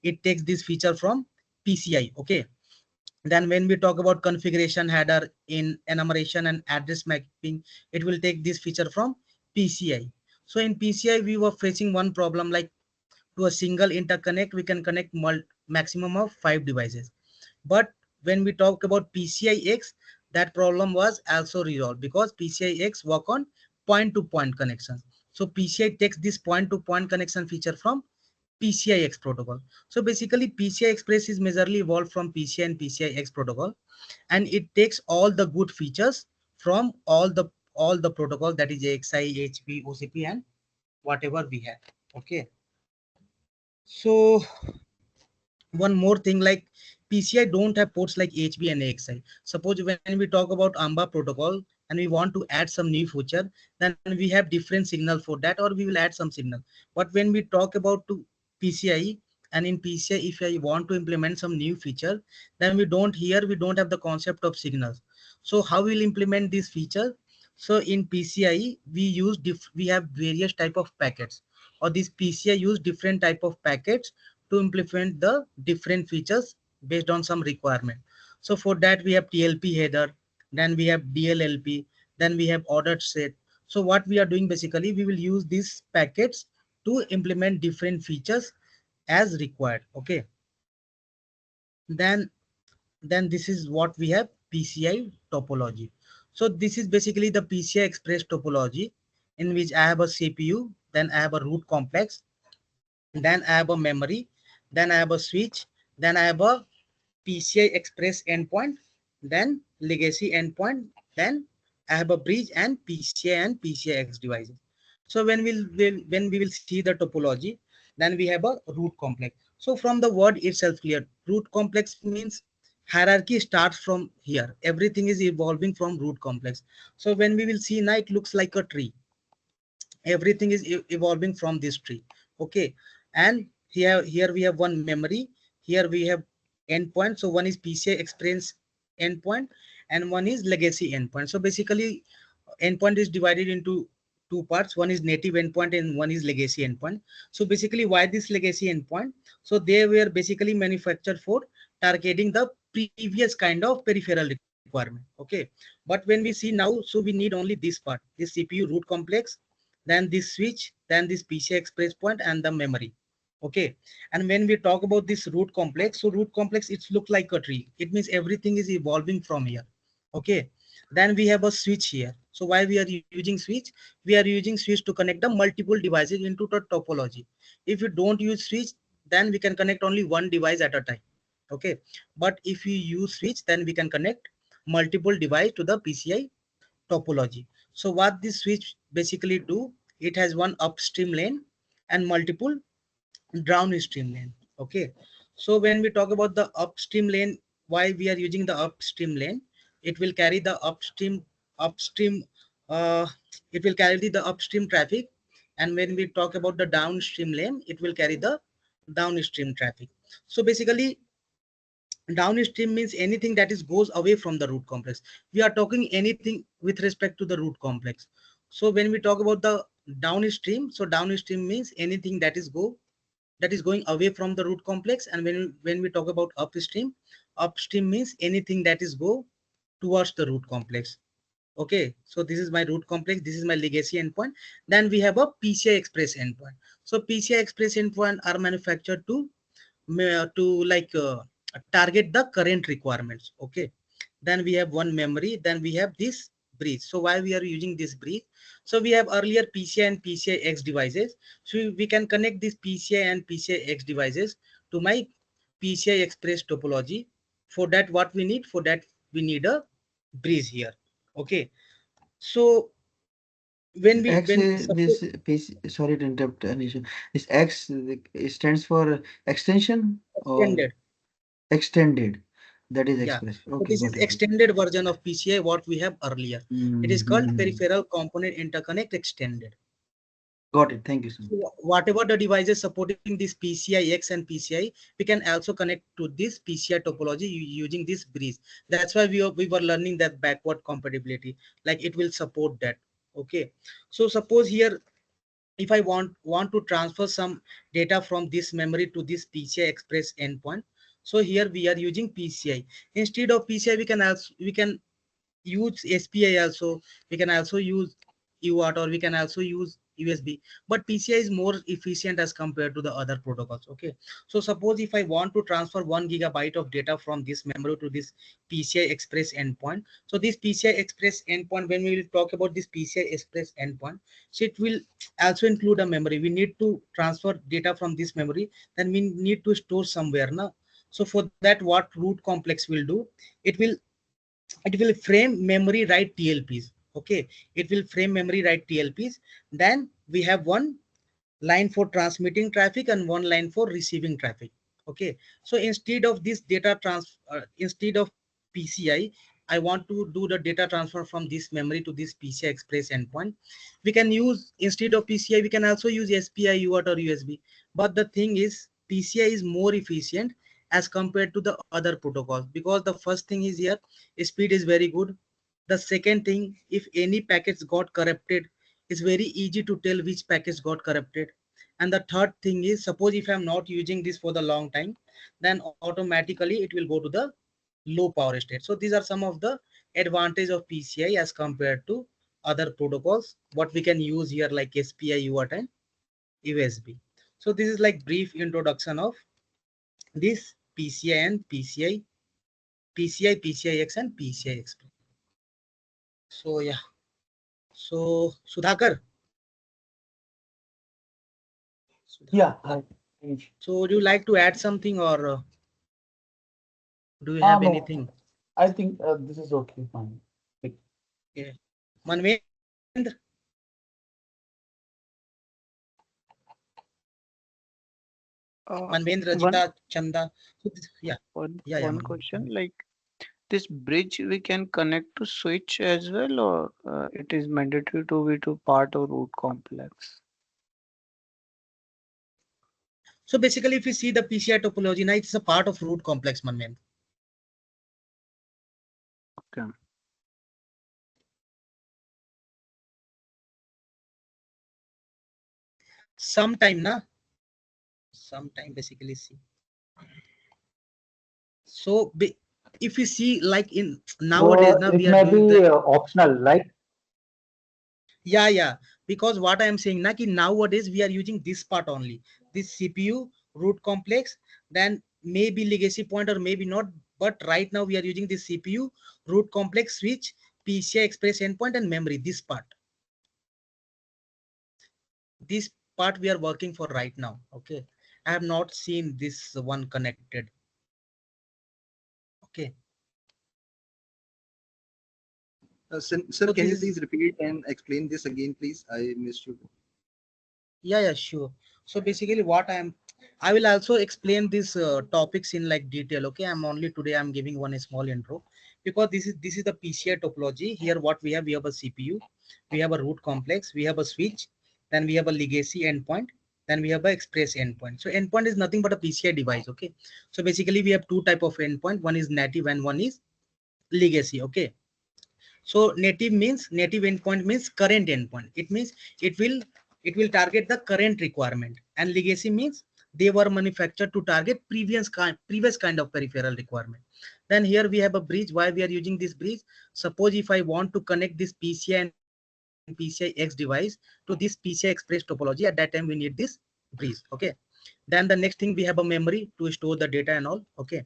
it takes this feature from PCI. Okay, then when we talk about configuration header in enumeration and address mapping, it will take this feature from PCI. So in PCI we were facing one problem, like to a single interconnect we can connect maximum of 5 devices. But when we talk about PCIX, that problem was also resolved, because PCIX work on point to point connection. So PCI takes this point to point connection feature from PCIX protocol. So basically PCI Express is majorly evolved from PCI and PCIX protocol, and it takes all the good features from all the protocol, that is AXI, HP, OCP and whatever we have. Okay, so one more thing, like PCI don't have ports like HB and AXI. Suppose when we talk about AMBA protocol and we want to add some new feature, then we have different signal for that, or we will add some signal. But when we talk about to PCI, and in PCI if I want to implement some new feature, then we don't have the concept of signals. So how we'll implement this feature? So in PCI we have various type of packets, or this PCI use different type of packets to implement the different features based on some requirement. So for that we have TLP header, then we have DLLP, then we have ordered set. So what we are doing, basically we will use these packets to implement different features as required. Okay, then this is what we have, PCI topology. So this is basically the PCI Express topology, in which I have a CPU, then I have a root complex, then I have a memory, then I have a switch, then I have a PCI Express endpoint, then legacy endpoint, then I have a bridge and PCI and PCIX devices. So when we will see the topology, then we have a root complex. So from the word itself clear, root complex means hierarchy starts from here. Everything is evolving from root complex. So when we will see now, it looks like a tree. Everything is evolving from this tree. Okay, and here we have one memory, here we have endpoint. So one is PCI experience endpoint and one is legacy endpoint. So basically endpoint is divided into two parts. One is native endpoint and one is legacy endpoint. So basically, why this legacy endpoint? So they were basically manufactured for targeting the previous kind of peripheral requirement. Okay, but when we see now, so we need only this part, this CPU root complex, then this switch, then this PCI Express point and the memory. Okay, and when we talk about this root complex, so root complex, it's look like a tree. It means everything is evolving from here. Okay, then we have a switch here. So why we are using switch? We are using switch to connect the multiple devices into the topology. If you don't use switch, then we can connect only one device at a time. Okay, but if we use switch, then we can connect multiple device to the PCI topology. So what this switch basically do, it has one upstream lane and multiple downstream lane. Okay, so when we talk about the upstream lane, why we are using the upstream lane? It will carry the upstream uh, it will carry the upstream traffic, and when we talk about the downstream lane, it will carry the downstream traffic. So basically, downstream means anything that is goes away from the root complex. We are talking anything with respect to the root complex. So when we talk about the downstream, so downstream means anything that is going away from the root complex. And when we talk about upstream, upstream means anything that is go towards the root complex. Okay, so this is my root complex, this is my legacy endpoint. Then we have a PCI Express endpoint. So PCI Express endpoint are manufactured to like target the current requirements. Okay, then we have one memory, then we have this bridge. So why we are using this bridge? So we have earlier PCI and PCIX devices, so we can connect these PCI and PCIX devices to my PCI Express topology. For that, what we need? For that, we need a bridge here. Okay, so This when we X, when suppose this PC, sorry to interrupt, Anisha. This X, it stands for extension or extended, extended. That is yeah. express. So Okay, this is got it. extended version of PCI what we have earlier. It is called Mm-hmm. peripheral component interconnect extended. Got it. Thank you so much. So whatever the devices supporting this PCIX and PCI, we can also connect to this PCI topology using this bridge. That's why we were learning that backward compatibility, like it will support that. Okay, so suppose here, if I want to transfer some data from this memory to this PCI Express endpoint, so here we are using PCI. Instead of PCI, we can use SPI also. We can also use UART, or we can also use USB. But PCI is more efficient as compared to the other protocols. Okay. So suppose if I want to transfer 1 GB of data from this memory to this PCI Express endpoint. So this PCI Express endpoint, when we will talk about this PCI Express endpoint, so it will also include a memory. We need to transfer data from this memory, then we need to store somewhere now. So for that, what root complex will do? It will frame memory write TLPs. Okay, it will frame memory write TLPs. Then we have one line for transmitting traffic and one line for receiving traffic. Okay, so instead of this instead of PCI, I want to do the data transfer from this memory to this PCI Express endpoint. We can use, instead of PCI, we can also use SPI, UART, or USB. But the thing is, PCI is more efficient as compared to the other protocols, because the first thing is here, speed is very good. The second thing, if any packets got corrupted, it's very easy to tell which package got corrupted. And the third thing is, suppose if I'm not using this for the long time, then automatically it will go to the low power state. So these are some of the advantage of PCI as compared to other protocols what we can use here, like SPI, UART, and USB. So this is like brief introduction of this PCI and PCI, PCIX and PCI Express. So yeah. So Sudhakar. Yeah. Sudhakar. I, So would you like to add something or do you have no, anything? I think this is okay, fine. Like, Okay. Manvendra. Uh, Manvendra, one Rajita, Chanda. Yeah. Yeah, yeah, one question, like this bridge we can connect to switch as well, or it is mandatory to be to part of root complex? So basically, if you see the PCI topology, now it's a part of root complex, Manvendra. Okay. Sometime, na? Sometime basically see. So if you see like in nowadays, So now it we are may doing the be optional, right? yeah. Because what I am saying, na, ki nowadays we are using this part only. This CPU root complex, then maybe legacy point or maybe not. But right now we are using this CPU root complex switch, PCI Express endpoint and memory. This part we are working for right now. Okay, I have not seen this one connected. Okay, Sir, so can this you please is repeat and explain this again, please? I missed you. yeah, sure. So basically what I will also explain these topics in like detail. Okay, I'm giving one small intro because this is the PCI topology. Here what we have a CPU, we have a root complex, we have a switch, then we have a legacy endpoint, then we have a express endpoint. So endpoint is nothing but a PCI device. Okay, so basically we have two type of endpoint, one is native and one is legacy. Okay, so native endpoint means current endpoint. It means it will it will target the current requirement, and legacy means they were manufactured to target previous kind of peripheral requirement. Then here we have a bridge. Why we are using this bridge? Suppose if I want to connect this PCI and PCI X device to this PCI Express topology, at that time we need this bridge. Okay. Then the next thing, we have a memory to store the data and all. Okay,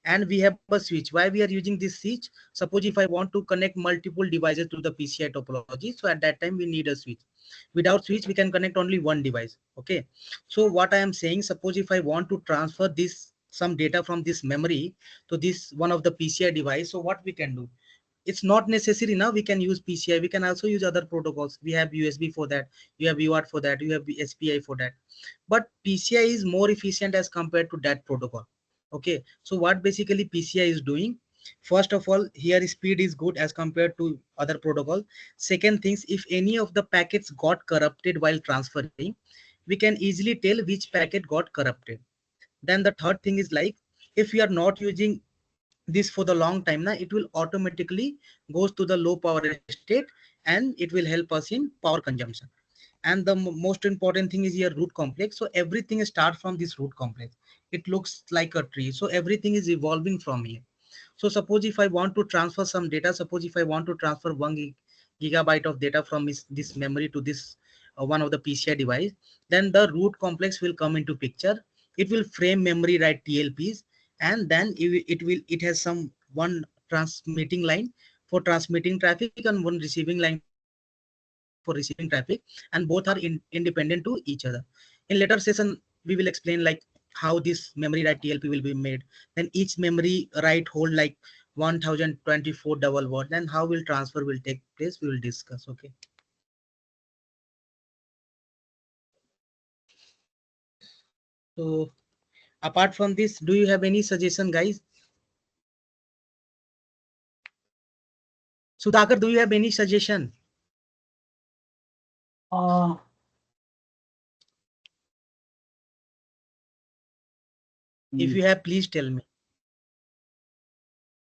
and we have a switch. Why we are using this switch? Suppose if I want to connect multiple devices to the PCI topology, so at that time we need a switch. Without switch we can connect only one device. Okay, so what I am saying, suppose if I want to transfer this some data from this memory to this one of the PCI device, so what we can do, it's not necessary now we can use PCI, we can also use other protocols. We have USB for that, you have UART for that, you have SPI for that, but PCI is more efficient as compared to that protocol. Okay, so what basically PCI is doing, first of all, here speed is good as compared to other protocol. Second things, if any of the packets got corrupted while transferring, we can easily tell which packet got corrupted. Then the third thing is like, if we are not using this for the long time now, it will automatically goes to the low power state, and it will help us in power consumption. And the most important thing is your root complex. So everything starts from this root complex. It looks like a tree, so everything is evolving from here. So suppose if I want to transfer some data, suppose if I want to transfer 1 gigabyte of data from this memory to this one of the PCI device, then the root complex will come into picture. It will frame memory, write TLPs, and then it has some one transmitting line for transmitting traffic and one receiving line for receiving traffic, and both are independent to each other. In later session we will explain like how this memory write TLP will be made. Then each memory write hold like 1024 double word, then how will transfer will take place, we will discuss. Okay, so apart from this, do you have any suggestion, guys? Sudhakar, do you have any suggestion? uh, If mm, you have, please tell me.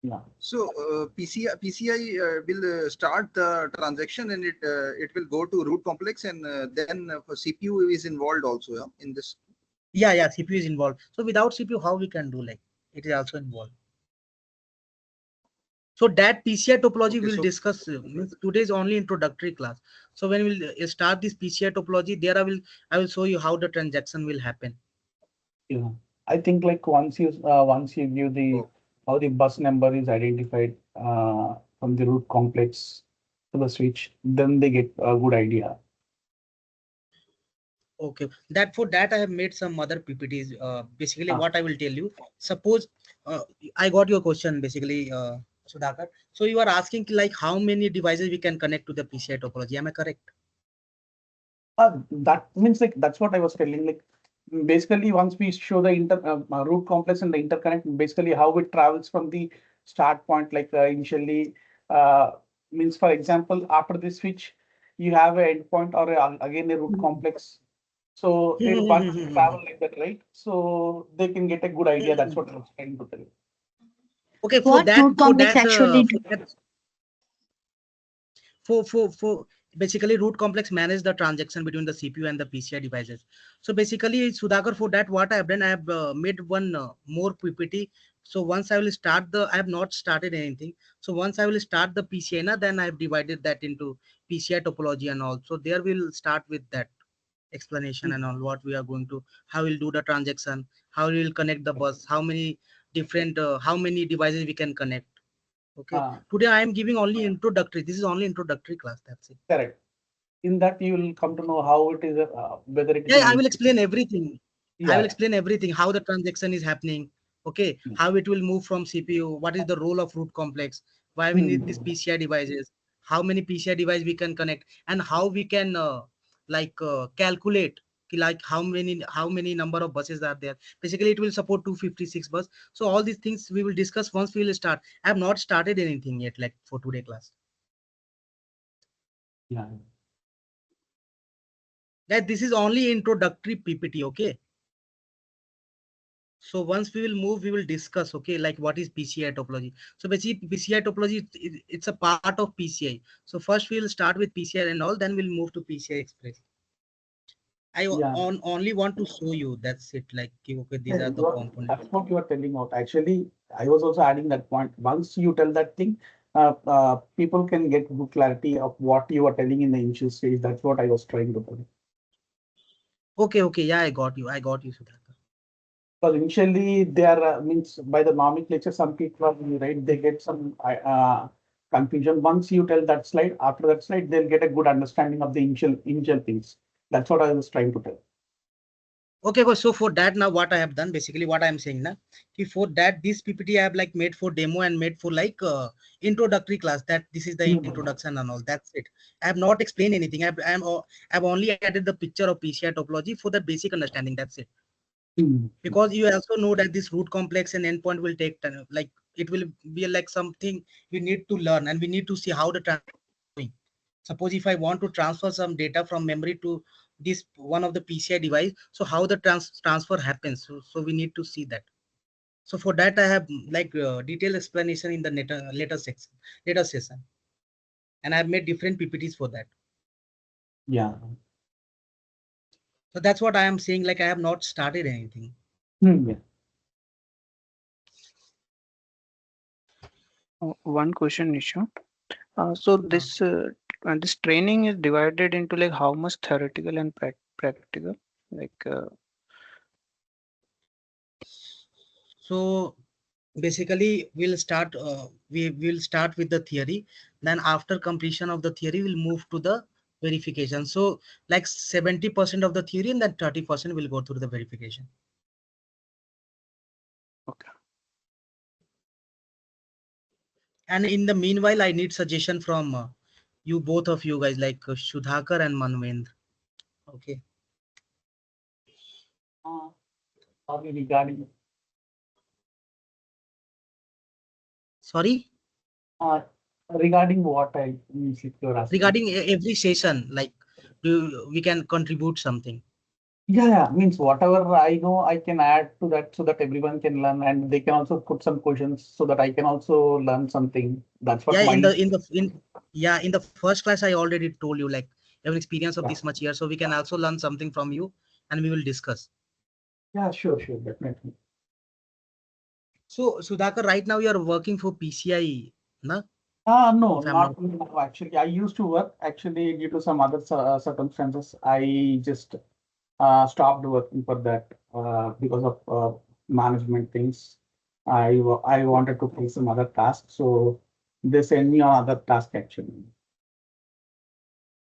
yeah. So PCI will start the transaction, and it will go to root complex, and then for CPU is involved also, yeah, in this. Yeah, CPU is involved. So without CPU, how we can do, like it is also involved. So that PCI topology Okay, we'll so discuss. Means today's only introductory class. So when we'll start this PCI topology, there I will show you how the transaction will happen. Yeah, I think like once you give the oh, how the bus number is identified from the root complex, to the switch, then they get a good idea. Okay, that for that I have made some other PPTs. Basically, Ah, what I will tell you. Suppose uh, I got your question basically, Sudhakar. So you are asking like how many devices we can connect to the PCI topology. Am I correct? that means like that's what I was telling. Like basically, once we show the root complex and the interconnect, basically how it travels from the start point, like initially, uh, means for example, after the switch, you have an endpoint or again a root complex. So it once it travel like that, right? So they can get a good idea. That's what I was trying to tell. Okay, What root complex actually for do? that for basically root complex manage the transaction between the CPU and the PCI devices. So basically, Sudhakar, for that what I have done, I have made one more PPT. So once I will start the, I have not started anything. So once I will start the PCI, na, then I have divided that into PCI topology and all. So there we'll start with that explanation and all, what we are going to, how we'll do the transaction, how we will connect the bus, how many different, how many devices we can connect. Okay, Uh, today I am giving only introductory. This is only introductory class. That's it. Correct. In that, you will come to know how it is, whether it is Yeah, an I will explain everything. I will yeah. explain everything, how the transaction is happening. Okay, Yeah. how it will move from CPU. What is the role of root complex? Why we need these Hmm. PCI devices? How many PCI device we can connect, and how we can calculate like how many number of buses are there. Basically, it will support 256 bus. So all these things we will discuss once we will start. I have not started anything yet, like for today class. Yeah. That this is only introductory PPT. Okay. So once we will move, we will discuss, okay, like what is PCI topology. So basically, PCI topology, it's a part of PCI. So first we'll start with PCI and all, then we'll move to PCI Express. Yeah. Only want to show you, that's it. Like, okay, these Yeah, are the components. that's what you are telling out. Actually, I was also adding that point. Once you tell that thing, people can get good clarity of what you are telling in the initial stage. That's what I was trying to tell. Okay, yeah, I got you, Sudhakar. Because initially they are means by the nomenclature, some people are right. They get some confusion. Once you tell that slide, after that slide, they'll get a good understanding of the initial things. That's what I was trying to tell. Okay, so for that now what I have done, basically what I am saying now, for that this PPT I have like made for demo and made for like introductory class, that this is the Hmm. introduction and all, that's it. I have not explained anything. I've only added the picture of PCI topology for the basic understanding, that's it. Hmm. Because you also know that this root complex and endpoint will take time, like it will be like something we need to learn, and we need to see how the transaction is going. Suppose if I want to transfer some data from memory to this one of the PCI device, so how the transfer happens, so we need to see that. So for that I have like detailed explanation in the later session, and I have made different PPTs for that. Yeah. So that's what I am saying, like I have not started anything. Hmm. Yeah. One question, Nisha. So Uh, this training is divided into like how much theoretical and practical? Like so basically we will start with the theory, then after completion of the theory we'll move to the verification. So like 70% of the theory, and then 30% will go through the verification. okay. And in the meanwhile I need suggestion from you, both of you guys, like Sudhakar and Manvendra. Okay, Uh, regarding sorry, uh, regarding what I means if you're asking. regarding every session, like we can contribute something. Yeah, yeah, means whatever I know, I can add to that so that everyone can learn and they can also put some questions so that I can also learn something. That's what Yeah, my in the first class I already told you, like you have an experience of yeah, this much year, so we can also learn something from you, and we will discuss. yeah, sure, sure, definitely. So Sudhakar, right now you are working for PCI, na? No, If I'm not. not now, actually. I used to work actually due to some other circumstances. I just stopped working for that because of management things. I wanted to take some other tasks, so they send me on other task actually.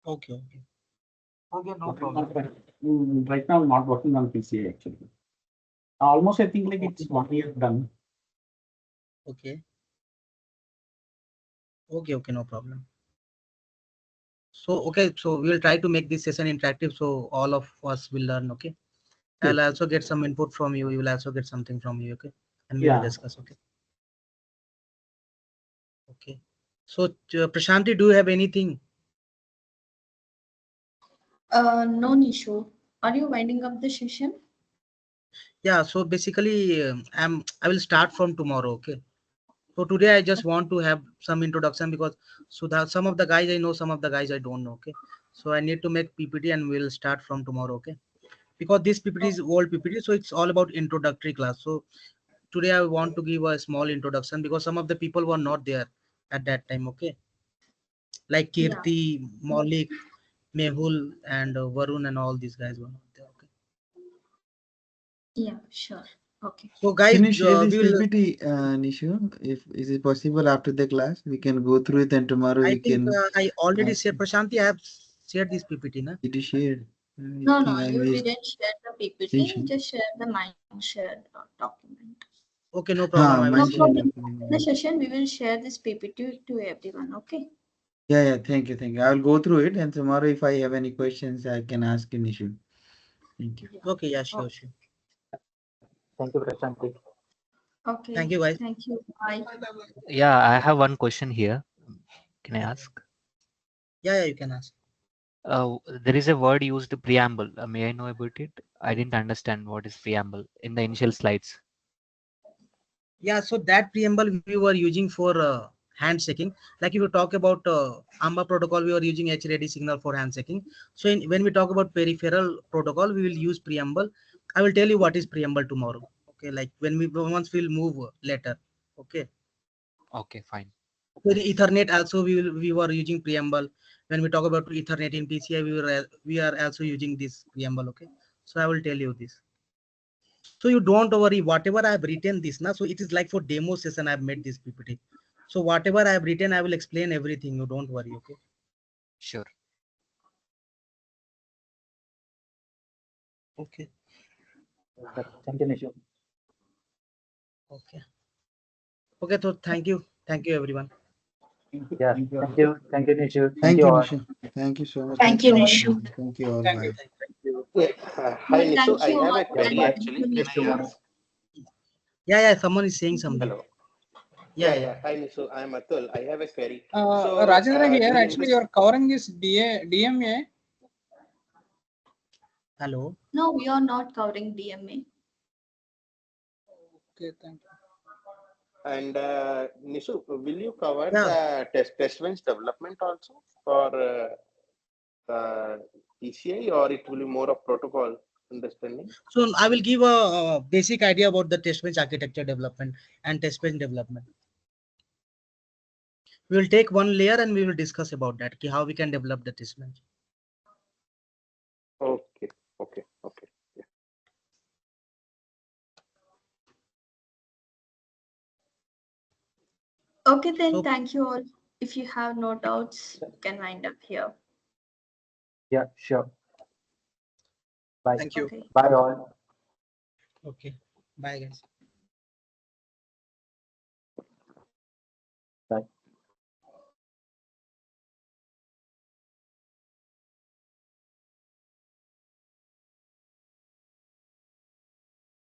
Okay, okay. Okay, no But I'm problem. right now I'm not working on PCA actually. Almost I think like it's 1 year done. Okay. Okay, okay, no problem. So, okay, so we will try to make this session interactive so all of us will learn, okay? I'll Yes. also get some input from you. You will also get something from you, okay? And we will Yeah. discuss, okay? Okay. So, Prashanti, do you have anything? No, Nishu. Are you winding up the session? Yeah, so basically, I will start from tomorrow, okay? So today I just want to have some introduction because so that some of the guys I know, some of the guys I don't know, okay? So I need to make PPT and we'll start from tomorrow, okay? Because this PPT is old PPT, so it's all about introductory class. So today I want to give a small introduction because some of the people were not there at that time, okay? Like Yeah. Kirti, Maulik, Mehul, and Varun, and all these guys were not there, okay? Yeah, sure. Okay. So guys, Can you share this we will. PPT, Nishu? If is it possible after the class, we can go through it and tomorrow I you think can I already ask. shared. Prashanti, I have shared this PPT, na? Did you share? I No, think no, I you missed. didn't share the PPT. Session. Just share the mind shared document. Okay, no problem. Ah, I will So share. for mentioned the document. session, we will share this PPT to everyone. Okay. Yeah, yeah. Thank you, thank you. I will go through it, and tomorrow if I have any questions, I can ask in issue. Thank you. Yeah. Okay, yeah, sure, Oh, sure. Thank you, Prashanti. Thank okay. you, guys. Thank you. Bye. Yeah, I have one question here. Can I ask? Yeah, yeah, you can ask. There is a word used, preamble. May I know about it? I didn't understand what is preamble in the initial slides. Yeah, so that preamble we were using for handshaking. Like if you talk about AMBA protocol, we were using H-ready signal for handshaking. So when we talk about peripheral protocol, we will use preamble. I will tell you what is preamble tomorrow. Okay, like when we once we'll move later. Okay. Okay, fine. With Thanks. Ethernet also we were using preamble. When we talk about Ethernet in PCI, we are also using this preamble. Okay. So I will tell you this. So you don't worry, whatever I have written this now, so it is like for demo session I have made this PPT. So whatever I have written, I will explain everything. You don't worry, okay? Sure. Okay. Thank you, Nishu. Okay. Okay, so thank you everyone. Yeah, Thank you. thank you, Nishu. Thank Thank you you, all. Nisha. Thank you so much. Thank you, Nishu. Thank you all. Thank you. Bye. Yeah. Hi, Yeah, Nisu. thank I you have a all. Yeah, query And bye. thank actually. you, See you Can I Nishu. tomorrow. ask? Yeah, someone is saying something. Hello. Yeah, Yeah, yeah. yeah. Hi, Nisu. I'm Atul. I have a query. Rajendra here. During Actually, this, you're covering this DMA. Hello. No, we are not covering DMA. Okay, thank you. and Nisu, will you cover Yeah. the test bench development also for PCI, or it will be more of protocol understanding? So I will give a basic idea about the test bench architecture development and test bench development. We will take one layer and we will discuss about that, okay, how we can develop the test bench. Okay, okay, okay. Yeah. Okay, then So thank you all. If you have no doubts, you can wind up here. Yeah, sure. Bye. Thank you. Okay. Bye all. okay. Bye guys. Bye.